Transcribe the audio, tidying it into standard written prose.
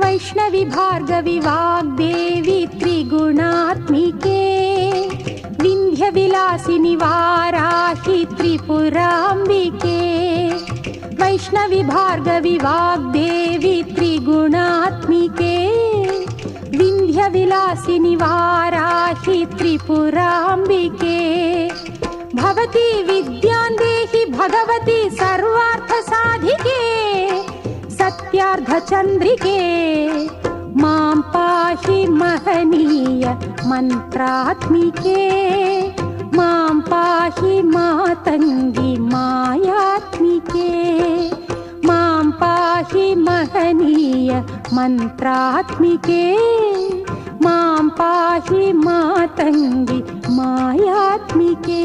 वैष्णवी भार्गवी वाग्देवी त्रिगुणात्मिके विन्ध्यविलासिनि वाराहि त्रिपुराम्बिके वैष्णवी भार्गवी वाग्देवी त्रिगुणात्मिके विन्ध्यविलासिनि वाराहि त्रिपुराम्बिके भवती विद्यां देहि भगवती सर्वार्थसाधिके सत्यार्धचन्द्रिके मां पाहि महनीय मन्त्रात्मिके मां पाहि मातङ्गी मायात्मिके मां पाहि महनीय मन्त्रात्मिके मां पाहि मातङ्गी मायात्मिके।